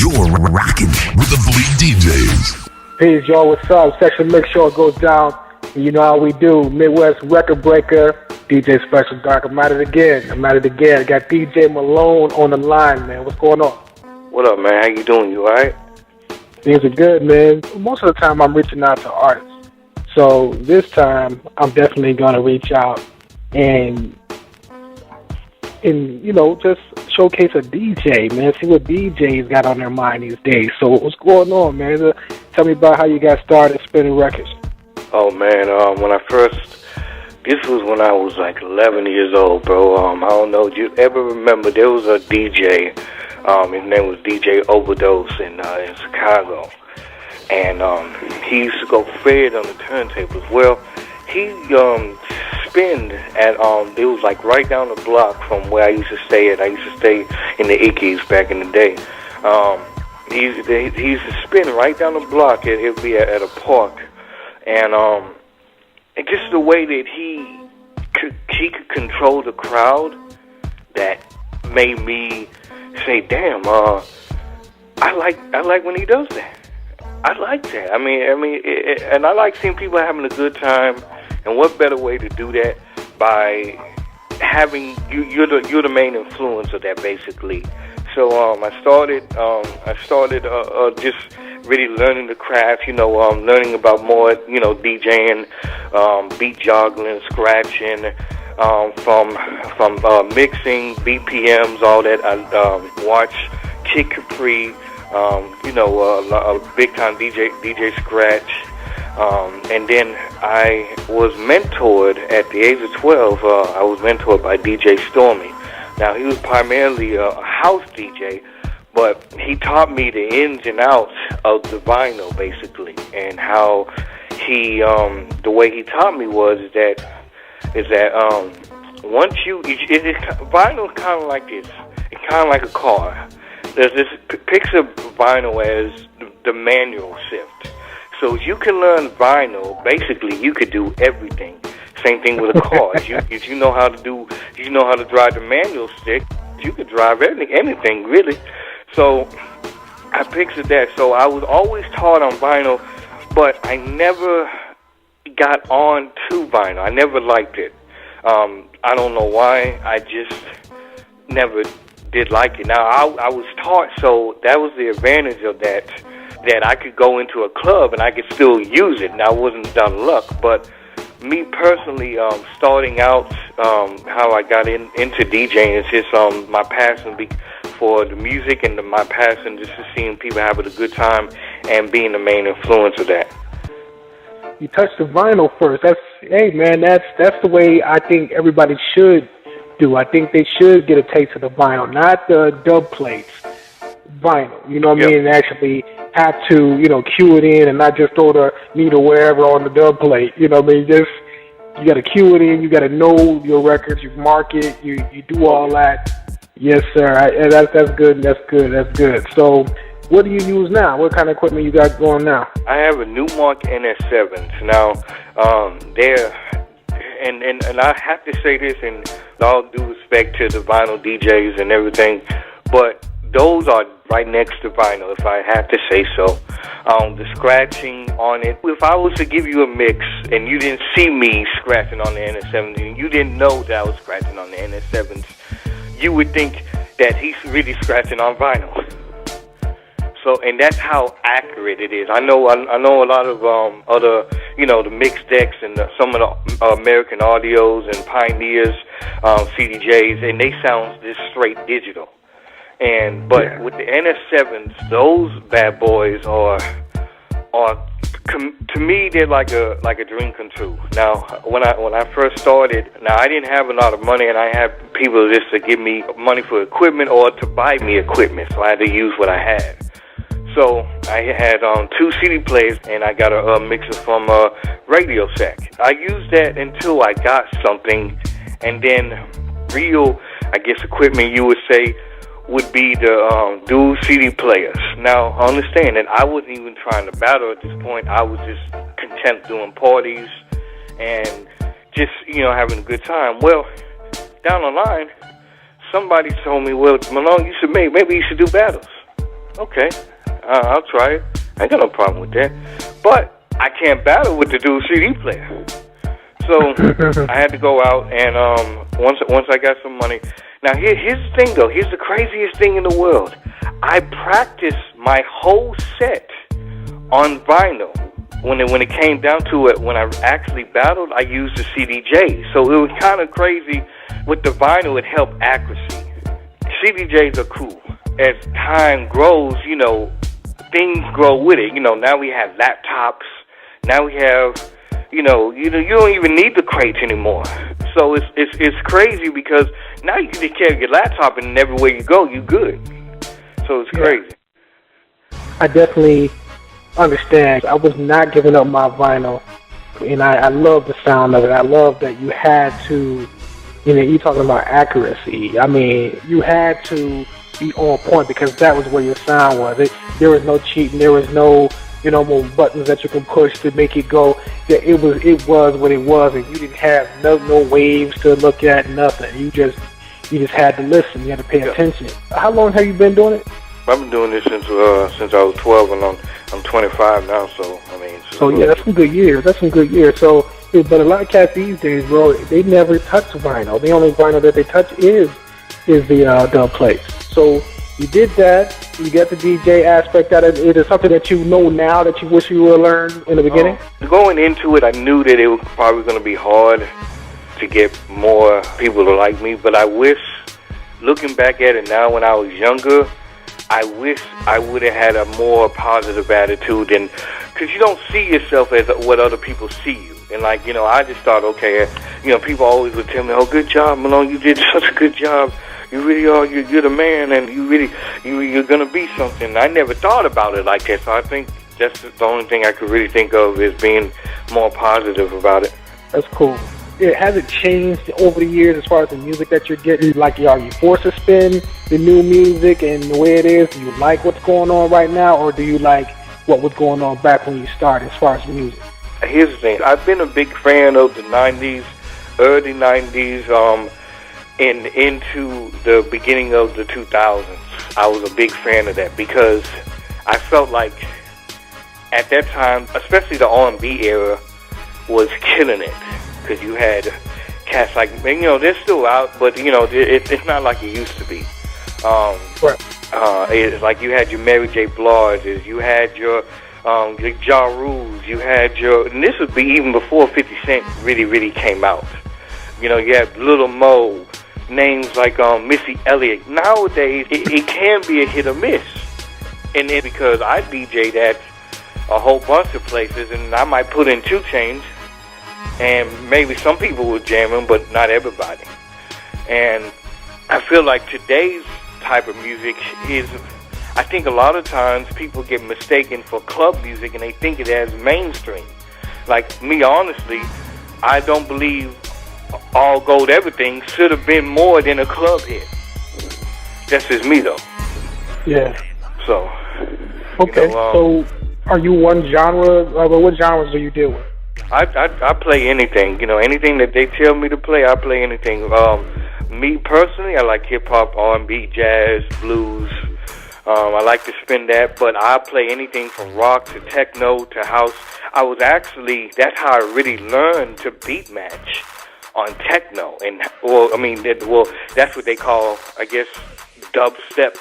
You're rocking with the Bleed DJs. Peace, y'all. What's up? Section Make Sure it goes down. You know how we do. Midwest Record Breaker, DJ Special Dark. I'm at it again. I got DJ Malone on the line, man. What's going on? What up, man? How you doing? You all right? Things are good, man. Most of the time, I'm reaching out to artists. So this time, I'm definitely going to reach out and you know, just showcase a DJ, man. See what DJs got on their mind these days. So what's going on, man? Tell me about how you got started spinning records. Oh, man, this was when I was like 11 years old, bro. I don't know, do you ever remember, there was a DJ, his name was DJ Overdose in Chicago, and he used to go fed on the turntables. Well, he spinned at, it was like right down the block from where I used to stay at. I used to stay in the Ickies back in the day. He used to spin right down the block. It'd be at a park. And just the way that he could control the crowd, that made me say, "Damn, I like when he does that. I like that. I mean, and I like seeing people having a good time. And what better way to do that by having you're the main influence of that, basically." So I started just really learning the craft, learning about more, DJing, beat juggling, scratching, from mixing, BPMs, all that. I watched Kid Capri, a big time DJ Scratch, and then I was mentored at the age of 12. I was mentored by DJ Stormy. Now, he was primarily a house DJ, but he taught me the ins and outs of the vinyl, basically, and how the way he taught me was that once vinyl is kind of like this. It's kind of like a car. There's this picture of vinyl as the manual shift. So if you can learn vinyl, basically you could do everything. Same thing with a car. If you know how to drive the manual stick, you could drive anything really. So I pictured that. So I was always taught on vinyl, but I never got on to vinyl. I never liked it. I don't know why. I just never did like it. Now I was taught, so that was the advantage of that I could go into a club and I could still use it. Now I wasn't down to luck, but me personally, starting out, how I got into DJing is just my passion for the music and my passion just to seeing people having a good time and being the main influence of that. You touched the vinyl first. That's the way I think everybody should do. I think they should get a taste of the vinyl, not the dub plates. Vinyl, you know what I mean? And actually have to, cue it in and not just throw the needle wherever on the dub plate. You know what I mean? Just, you got to cue it in. You got to know your records. You mark it. You do all that. Yes, sir. That's good. That's good. So, what do you use now? What kind of equipment you got going now? I have a Newmark NS7s. Now, and I have to say this in all due respect to the vinyl DJs and everything, but those are right next to vinyl, if I have to say so. The scratching on it, if I was to give you a mix and you didn't see me scratching on the NS7s and you didn't know that I was scratching on the NS7s, you would think that he's really scratching on vinyl. So, and that's how accurate it is. I know a lot of other, the mix decks and some of the American Audios and Pioneers, CDJs, and they sound just straight digital. But with the NS7s, those bad boys are to me, they're like a dream come true. Now, when I first started, I didn't have a lot of money, and I had people just to give me money for equipment or to buy me equipment, so I had to use what I had. So I had 2 CD players, and I got a mixer from Radio Shack. I used that until I got something, and then real, I guess, equipment you would say would be the dual CD players. Now, understand that I wasn't even trying to battle at this point. I was just content doing parties and just, having a good time. Well, down the line, somebody told me, well, Malone, maybe you should do battles. Okay, I'll try it. I ain't got no problem with that. But I can't battle with the dual CD player. So I had to go out, and once I got some money. Now here's the thing, though. Here's the craziest thing in the world. I practiced my whole set on vinyl. When it came down to it, when I actually battled, I used the CDJ. So it was kind of crazy. With the vinyl, it helped accuracy. CDJs are cool. As time grows, you know, things grow with it. You know, now we have laptops. Now we have, you don't even need the crates anymore. So it's crazy because now you can just carry your laptop and everywhere you go, you good. So it's crazy. I definitely understand. I was not giving up my vinyl, and I love the sound of it. I love that you had to, you're talking about accuracy. I mean, you had to be on point because that was where your sound was. There was no cheating. There was no, more buttons that you can push to make it go. It was what it was, and you didn't have no waves to look at, nothing. You just had to listen. You had to pay attention. How long have you been doing it? I've been doing this since I was 12, and I'm 25 now. So I mean. So yeah, that's some good years. So, but a lot of cats these days, bro, they never touch vinyl. The only vinyl that they touch is the dub plates. So you did that. You got the DJ aspect out of it. It is something that you know now that you wish you would have learned in the beginning? Going into it, I knew that it was probably going to be hard to get more people to like me, but I wish, looking back at it now when I was younger, I wish I would have had a more positive attitude, and because you don't see yourself as what other people see you. And I just thought, okay, people always would tell me, oh, good job, Malone, you did such a good job. You really are, you're the man, and you're going to be something. I never thought about it like that, so I think that's the only thing I could really think of is being more positive about it. That's cool. Has it changed over the years as far as the music that you're getting? Like, are you forced to spin the new music and the way it is? Do you like what's going on right now, or do you like what was going on back when you started as far as music? Here's the thing. I've been a big fan of the 90s, early 90s, and into the beginning of the 2000s. I was a big fan of that because I felt like at that time, especially the R&B era, was killing it. Because you had cats like, they're still out, but, it's not like it used to be. Right. It's like you had your Mary J. Bliges, you had your Ja Rules, you had and this would be even before 50 Cent really came out. You had Little Mo, names like Missy Elliott. Nowadays, it can be a hit or miss. And then because I DJ'd at a whole bunch of places, and I might put in 2 Chainz, and maybe some people will jam them, but not everybody. And I feel like today's type of music is, I think a lot of times people get mistaken for club music, and they think it as mainstream. Like me, honestly, I don't believe All Gold Everything should have been more than a club hit. That's just me, though. Yeah. So. Okay. So, are you one genre? What genres do you deal with? I play anything. Anything that they tell me to play, I play anything. Me personally, I like hip hop, R&B, jazz, blues. I like to spin that, but I play anything from rock to techno to house. That's how I really learned to beat match on techno, and that's what they call, I guess, dubstep.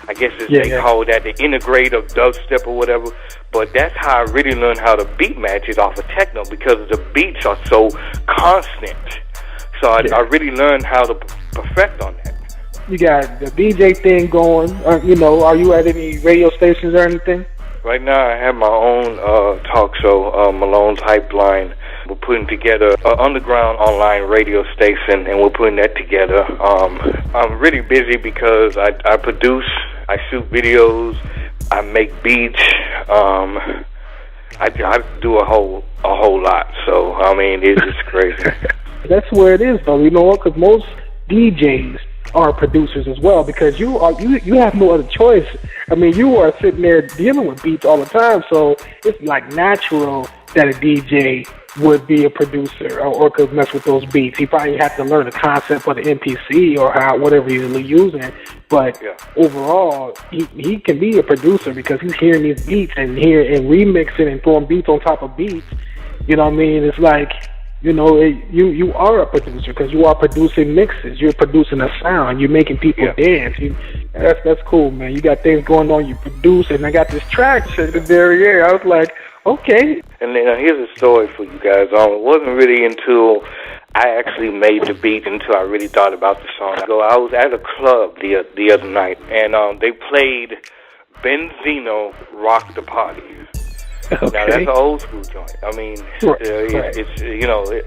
I guess they call that the integrate of dubstep or whatever. But that's how I really learned how to beat match it off of techno, because the beats are so constant. So I really learned how to perfect on that. You got the DJ thing going. Are you at any radio stations or anything? Right now, I have my own talk show, Malone's Hype Line. We're putting together an underground online radio station, and we're putting that together. I'm really busy because I produce, I shoot videos, I make beats. I do a whole lot. So it's crazy. That's where it is, though. You know what? Because most DJs are producers as well, because you have no other choice. You are sitting there dealing with beats all the time, so it's like natural that a DJ would be a producer or could mess with those beats. He probably had to learn the concept for the MPC or whatever he's using, But overall, he can be a producer because he's hearing these beats and remixing and throwing beats on top of beats. You know what I mean? It's like, you are a producer because you are producing mixes. You're producing a sound. You're making people dance. That's cool, man. You got things going on. You produce, and I got this track the Derriere. I was like, okay. And then here's a story for you guys. It wasn't really until I actually made the beat until I really thought about the song. I was at a club the other night, and they played Benzino Rock the Party. Okay. Now, that's an old school joint. I mean, it's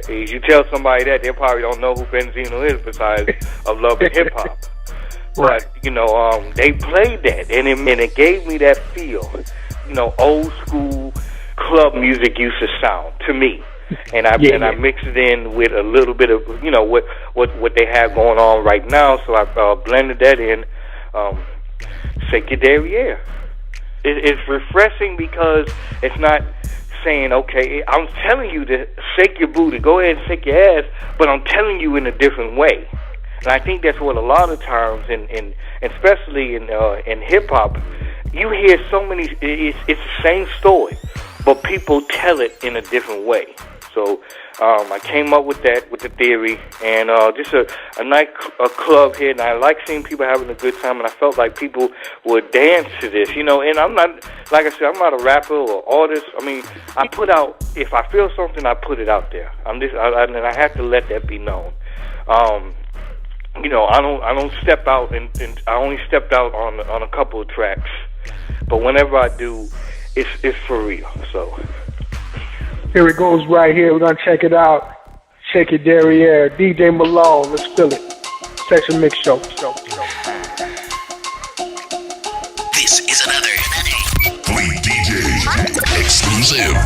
if you tell somebody that, they probably don't know who Benzino is besides of love and hip-hop. But, they played that, and it gave me that feel, old school club music used to sound to me. And I mixed it in with a little bit of, what they have going on right now, so I blended that in, Shake Your Derriere. It's refreshing because it's not saying, okay, I'm telling you to shake your booty, go ahead and shake your ass, but I'm telling you in a different way. And I think that's what a lot of times, especially in hip-hop, you hear so many, it's the same story, but people tell it in a different way. So I came up with that, with the theory, and just a nice club here, and I like seeing people having a good time, and I felt like people would dance to this, and I'm not, like I said, I'm not a rapper or artist. I mean, I put out, if I feel something, I put it out there. And I have to let that be known. I don't step out, and I only stepped out on a couple of tracks, but whenever I do, it's for real, so. Here it goes right here. We're going to check it out. Shake Your Derriere. DJ Malone. Let's feel it. Session Mix Show. This is another Bleed DJ exclusive.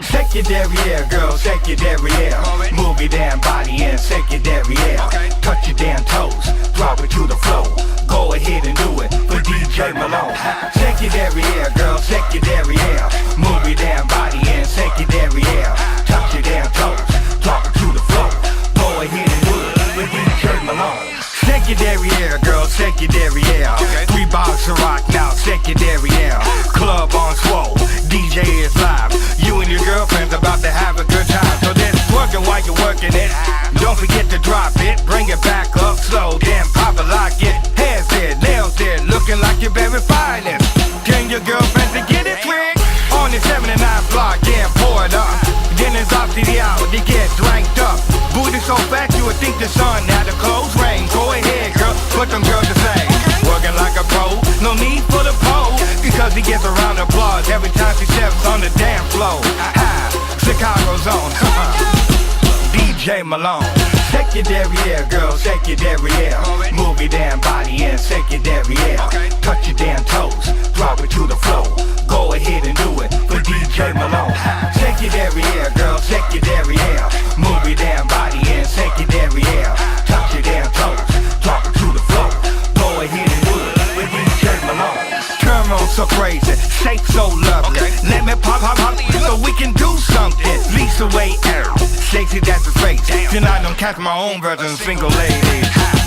Shake your derriere, girl, shake your derriere. Move your damn body and shake your derriere. Touch your damn toes, drop it to the floor. Go ahead and do it for DJ Malone. Shake your derriere, girl, shake your derriere. Move your damn body and shake your derriere. Touch your damn toes, drop it to the floor. Go ahead and do it for DJ Malone. Shake your derriere, girl, shake your derriere. 3 bottles of rock now, shake your derriere. Club on swole, DJ is live. You and your girlfriend's about to have a good time. So then twerking while you're working it. Don't forget to drop it, bring it back up slow. Then pop it, lock it. Hair's there, nails there, looking like your very finest. Can your girlfriend to get it quick? On the 79 block, yeah, pour it up. Then it's off to the hour, they get dranked up. Booty so fat you would think the sun had a close rain. Go ahead, girl, put them girls to say. Working like a pro, no need for the pole. Because he gets a round of applause every time she steps on the damn floor. Chicago's on, DJ Malone. Shake your derriere, girl, shake your derriere. Move your damn body and shake your derriere. Touch your damn toes, drop it to the floor. Go ahead and do it for DJ Malone. Shake your derriere, girl, shake your derriere. Move your damn body and shake your derriere. Touch your damn toes, drop it to the floor. Go ahead and do it for DJ Malone. Turn on so crazy, shake so lovely. Let me pop so we can do something. Lisa Way Air, Stacey, that's his face. Then I don't catch my own version, single lady.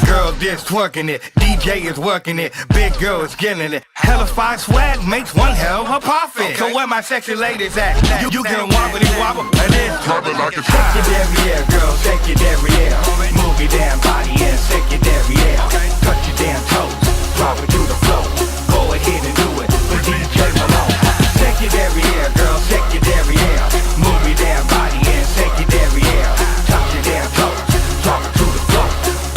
Girl, this twerking it, DJ is working it, big girl is getting it. Hella fine swag makes one hell of a profit. So where my sexy ladies at? You can wobbly wobble, and then drop it like a shake your derriere, girl, shake your derriere. Move your damn body and shake your derriere. Touch your damn toes, drop it to the floor. Go ahead and do it for DJ Malone. Shake your derriere, girl, shake your derriere. Move your damn body and shake your derriere. Touch your damn toes, drop it to the floor.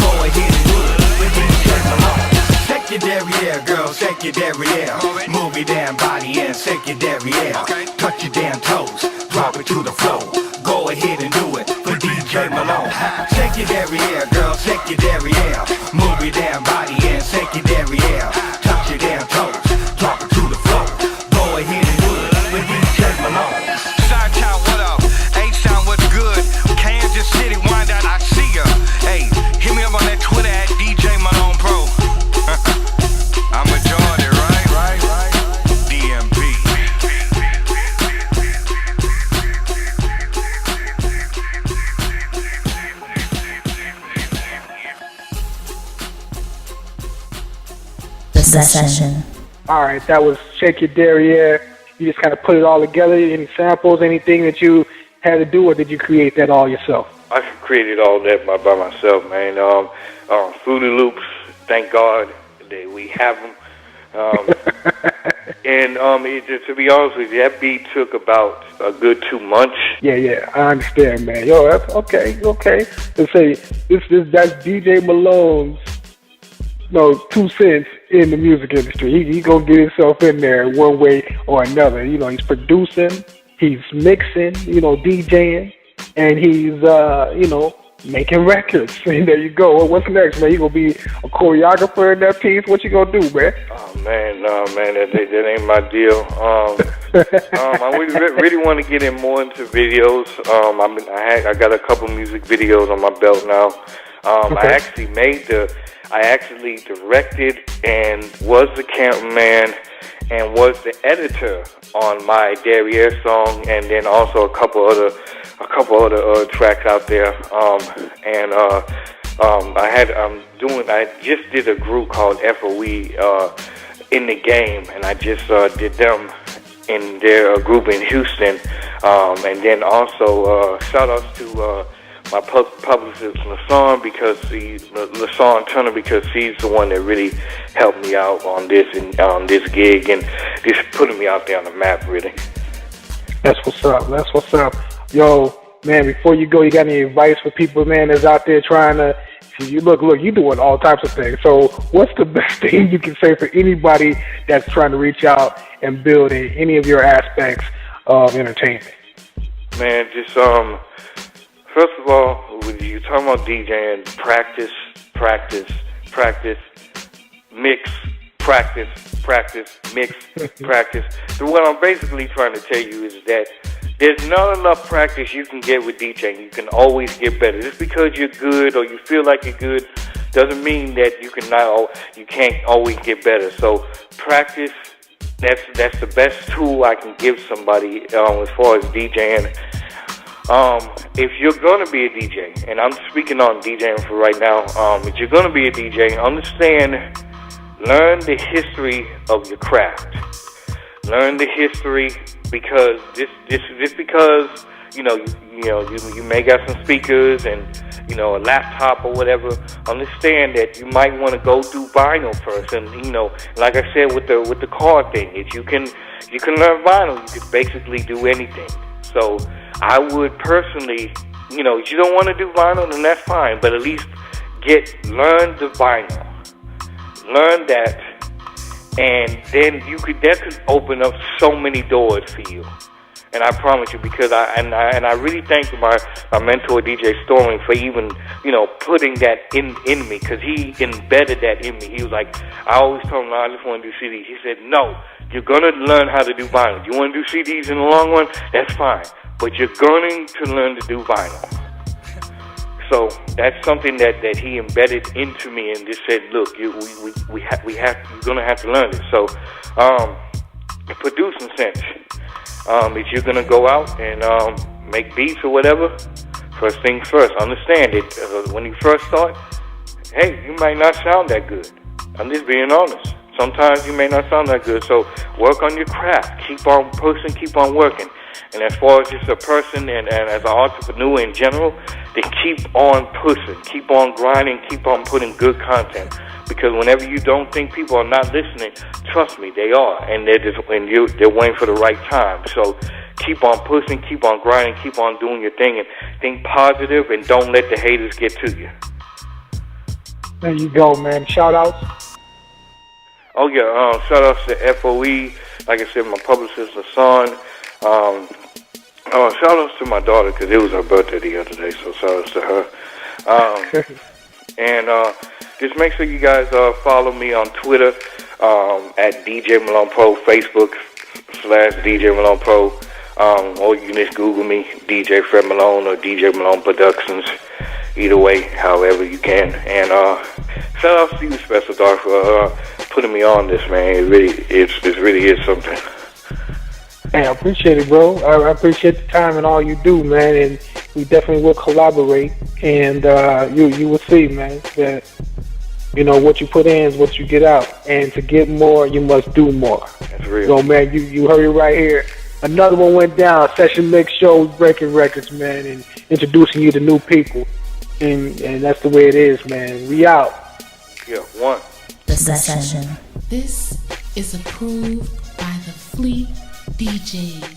Go ahead and do it for DJ Malone. Shake your derriere, girl, shake your derriere. Move your damn body and shake your derriere. Touch your damn toes, drop it to the floor. Go ahead and do it for DJ Malone. Shake your derriere, girl, shake your derriere. Move your damn body and shake your derriere. Touch your damn toes, drop it to the floor. Go ahead and do it for DJ Malone. Chi-Town, what up? H-Town, what's good? Kansas City, wind out, I see ya. Hey, hit me up on that Twitter at DJ Malone Pro. I'm a Jordan, right? DMP. MixSession. All right, that was Shake Your Derriere. You just kind of put it all together. Any samples, anything that you had to do, or did you create that all yourself? I created all that by myself, man. Fruity Loops, thank God that we have them. And to be honest with you, that beat took about a good 2 months. Yeah, I understand, man. Yo, that's okay. Let's say that's DJ Malone's 2 cents in the music industry. He gonna get himself in there one way or another. He's producing, he's mixing, DJing, and he's making records. And there you go. Well, what's next, man? You gonna be a choreographer in that piece? What you gonna do, man? Oh man, that ain't my deal. I really want to get in more into videos. I got a couple music videos on my belt now. Okay. I actually directed and was the cameraman and was the editor on my Derriere song, and then also a couple other tracks out there. I just did a group called FOE in the game, and I just did them in their group in Houston, and then also shout outs to my publicist LaShawn Turner, because he's the one that really helped me out on this and on this gig and just putting me out there on the map, really. That's what's up. Yo, man, before you go, you got any advice for people, man, that's out there trying to you look, you doing all types of things. So what's the best thing you can say for anybody that's trying to reach out and build in any of your aspects of entertainment? Man, just first of all, when you're talking about DJing, practice, mix, practice, mix, practice. So what I'm basically trying to tell you is that there's not enough practice you can get with DJing. You can always get better. Just because you're good or you feel like you're good doesn't mean that you can't always get better. So practice, that's the best tool I can give somebody as far as DJing. If you're going to be a DJ, and I'm speaking on DJing for right now, if you're going to be a DJ, learn the history of your craft. Learn the history, because just because you may got some speakers and a laptop or whatever. Understand that you might want to go through vinyl first, and like I said with the car thing, if you can learn vinyl, you can basically do anything. So I would personally, if you don't want to do vinyl, then that's fine, but at least learn the vinyl. Learn that, and then that could open up so many doors for you. And I promise you, because I really thank my mentor DJ Storming for even putting that in me, because he embedded that in me. He was like, I always told him, no, I just want to do CDs. He said, no, you're gonna learn how to do vinyl. You want to do CDs in the long run? That's fine, but you're going to learn to do vinyl. So that's something that he embedded into me, and just said, look, you're gonna have to learn this. So, the producing sense. If you're gonna go out and make beats or whatever, first things first. Understand it. When you first start, hey, you might not sound that good. I'm just being honest. Sometimes you may not sound that good. So work on your craft. Keep on pushing. Keep on working. And as far as just a person and as an entrepreneur in general, then keep on pushing, keep on grinding, keep on putting good content. Because whenever you don't think people are not listening, trust me, they are, and they're waiting for the right time. So keep on pushing, keep on grinding, keep on doing your thing, and think positive, and don't let the haters get to you. There you go, man. Shout outs. Oh yeah, shout outs to FOE. Like I said, my publicist LaShawn. Shout outs to my daughter, because it was her birthday the other day, so shout outs to her. And just make sure you guys follow me on Twitter at DJ Malone Pro, Facebook /DJ Malone Pro, or you can just Google me, DJ Fred Malone or DJ Malone Productions. Either way, however you can. And shout outs to you, Special Dark, for putting me on this, man. It really is something. Hey, I appreciate it, bro. I appreciate the time and all you do, man. And we definitely will collaborate. And you will see, man, that You know, what you put in is what you get out. And to get more, you must do more. That's real. So, man, you heard it right here. Another one went down. Session Mix Show, breaking records, man, and introducing you to new people. And that's the way it is, man. We out. Yeah, one. The session. This is approved by the Fleet DJs.